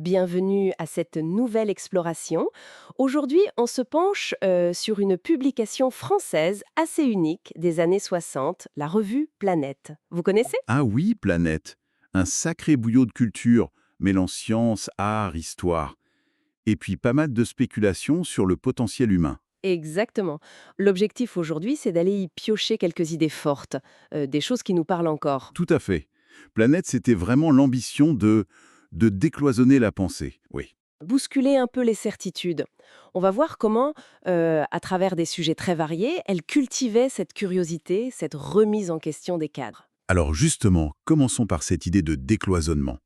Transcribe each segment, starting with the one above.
Bienvenue à cette nouvelle exploration. Aujourd'hui, on se penche sur une publication française assez unique des années 60, la revue Planète. Vous connaissez? Ah oui, Planète. Un sacré bouillon de culture, mêlant science, art, histoire. Et puis pas mal de spéculations sur le potentiel humain. Exactement. L'objectif aujourd'hui, c'est d'aller y piocher quelques idées fortes, des choses qui nous parlent encore. Tout à fait. Planète, c'était vraiment l'ambition de décloisonner la pensée. Oui. Bousculer un peu les certitudes. On va voir comment, à travers des sujets très variés, elle cultivait cette curiosité, cette remise en question des cadres. Alors justement, commençons par cette idée de décloisonnement.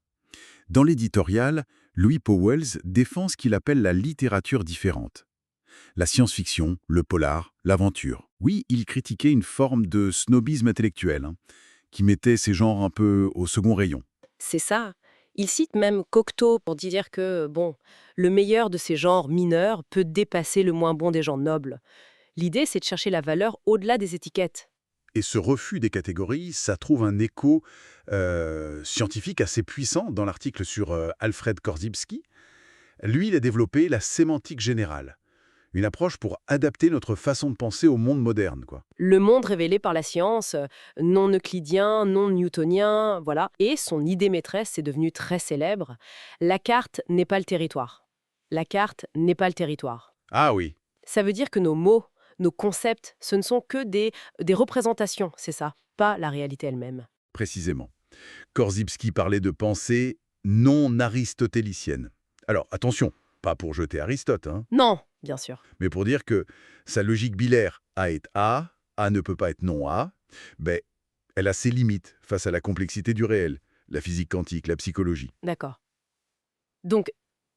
Dans l'éditorial, Louis Pauwels défend ce qu'il appelle la littérature différente. La science-fiction, le polar, l'aventure. Oui, il critiquait une forme de snobisme intellectuel, qui mettait ces genres un peu au second rayon. C'est ça. Il cite même Cocteau pour dire que, bon, le meilleur de ces genres mineurs peut dépasser le moins bon des gens nobles. L'idée, c'est de chercher la valeur au-delà des étiquettes. Et ce refus des catégories, ça trouve un écho scientifique assez puissant dans l'article sur Alfred Korzybski. Lui, il a développé la sémantique générale, une approche pour adapter notre façon de penser au monde moderne, quoi. Le monde révélé par la science, non euclidien, non newtonien, voilà. Et son idée maîtresse, c'est devenu très célèbre. La carte n'est pas le territoire. La carte n'est pas le territoire. Ah oui, Ça veut dire que nos mots, nos concepts, ce ne sont que des représentations, c'est ça, pas la réalité elle-même. précisément. Korzybski parlait de pensée non aristotélicienne. Alors, attention, pas pour jeter Aristote, Non, bien sûr. mais pour dire que sa logique bilaire A est A ne peut pas être non A, ben, elle a ses limites face à la complexité du réel, la physique quantique, la psychologie. D'accord. Donc,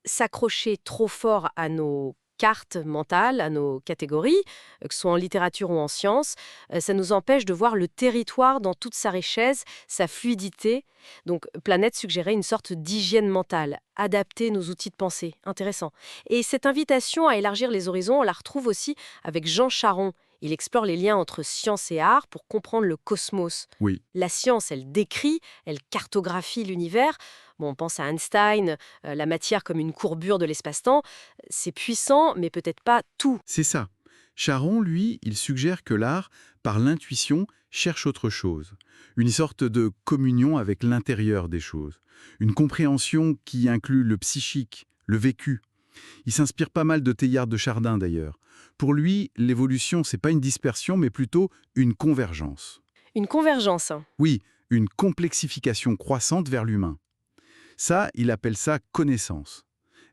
s'accrocher trop fort à nos cartes mentales, à nos catégories, que ce soit en littérature ou en sciences, ça nous empêche de voir le territoire dans toute sa richesse, sa fluidité. Donc, Planète suggérait une sorte d'hygiène mentale, adapter nos outils de pensée. Intéressant. Et cette invitation à élargir les horizons, on la retrouve aussi avec Jean Charon. Il explore les liens entre science et art pour comprendre le cosmos. Oui, La science, elle décrit, elle cartographie l'univers. Bon, on pense à Einstein, la matière comme une courbure de l'espace-temps. C'est puissant, mais peut-être pas tout. c'est ça. Charon, lui, il suggère que l'art, par l'intuition, cherche autre chose. Une sorte de communion avec l'intérieur des choses. Une compréhension qui inclut le psychique, le vécu. Il s'inspire pas mal de Teilhard de Chardin d'ailleurs. Pour lui, l'évolution, c'est pas une dispersion, mais plutôt une convergence. Une convergence, hein. Oui, une complexification croissante vers l'humain. Ça, il appelle ça connaissance.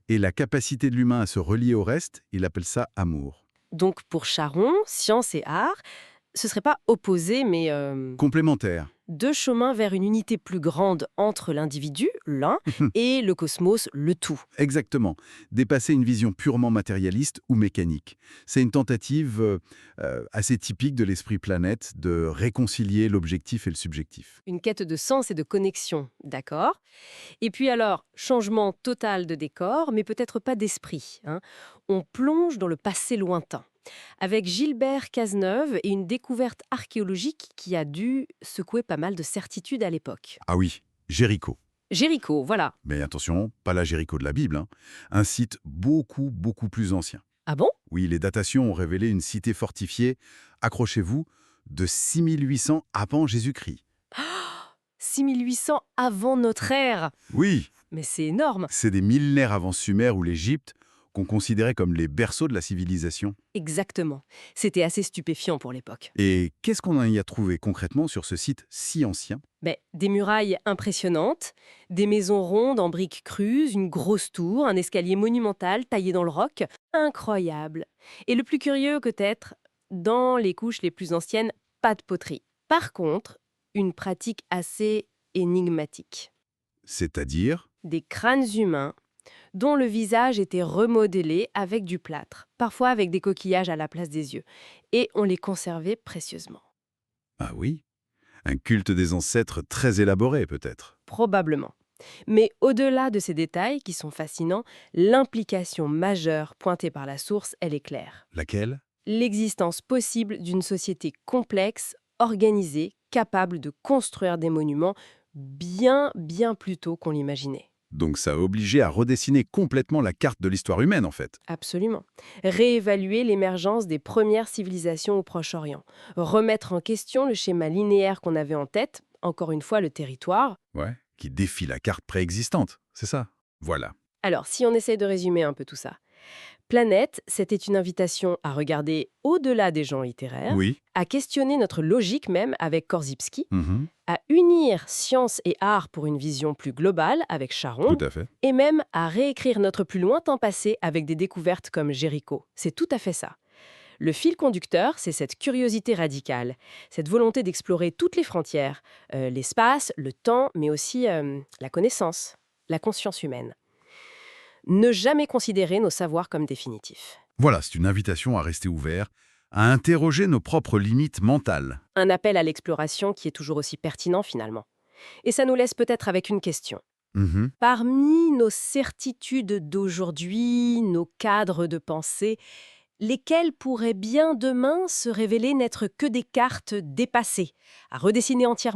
Et la capacité de l'humain à se relier au reste, il appelle ça amour. Donc pour Charon, science et art, ce serait pas opposé, mais Complémentaire. deux chemins vers une unité plus grande entre l'individu, l'un, et le cosmos, le tout. Exactement. Dépasser une vision purement matérialiste ou mécanique. C'est une tentative assez typique de l'esprit planète de réconcilier l'objectif et le subjectif. Une quête de sens et de connexion, d'accord. Et puis alors, changement total de décor, mais peut-être pas d'esprit, hein. On plonge dans le passé lointain, avec Gilbert Cazeneuve et une découverte archéologique qui a dû secouer pas mal de certitudes à l'époque. Ah oui, Jéricho. Jéricho, voilà. Mais attention, pas la Jéricho de la Bible, hein. Un site beaucoup, beaucoup plus ancien. Ah bon? Oui, les datations ont révélé une cité fortifiée, accrochez-vous, de 6800 avant Jésus-Christ. 6800 avant notre ère. Oui, Mais c'est énorme. c'est des millénaires avant Sumer ou l'Égypte qu'on considérait comme les berceaux de la civilisation. Exactement. C'était assez stupéfiant pour l'époque. Et qu'est-ce qu'on y a trouvé concrètement sur ce site si ancien? Mais des murailles impressionnantes, des maisons rondes en briques crues, une grosse tour, un escalier monumental taillé dans le roc. Incroyable. Et le plus curieux peut-être, dans les couches les plus anciennes, pas de poterie. Par contre, une pratique assez énigmatique. C'est-à-dire? Des crânes humains dont le visage était remodelé avec du plâtre, parfois avec des coquillages à la place des yeux. Et on les conservait précieusement. Ah oui, un culte des ancêtres très élaboré peut-être. Probablement. Mais au-delà de ces détails qui sont fascinants, l'implication majeure pointée par la source, elle est claire. Laquelle? L'existence possible d'une société complexe, organisée, capable de construire des monuments bien plus tôt qu'on l'imaginait. Donc ça a obligé à redessiner complètement la carte de l'histoire humaine, en fait. Absolument. Réévaluer l'émergence des premières civilisations au Proche-Orient. Remettre en question le schéma linéaire qu'on avait en tête, encore une fois le territoire. Ouais. Qui défie la carte préexistante, c'est ça? Voilà. Alors, si on essaie de résumer un peu tout ça. Planète, c'était une invitation à regarder au-delà des genres littéraires, Oui. à questionner notre logique même avec Korzybski, Mhm. à unir science et art pour une vision plus globale avec Charon, Tout à fait. et même à réécrire notre plus lointain passé avec des découvertes comme Jéricho. C'est tout à fait ça. Le fil conducteur, c'est cette curiosité radicale, cette volonté d'explorer toutes les frontières, l'espace, le temps, mais aussi la connaissance, la conscience humaine. Ne jamais considérer nos savoirs comme définitifs. Voilà, c'est une invitation à rester ouvert, à interroger nos propres limites mentales. Un appel à l'exploration qui est toujours aussi pertinent finalement. Et ça nous laisse peut-être avec une question. Mhm. Parmi nos certitudes d'aujourd'hui, nos cadres de pensée, lesquels pourraient bien demain se révéler n'être que des cartes dépassées, à redessiner entièrement?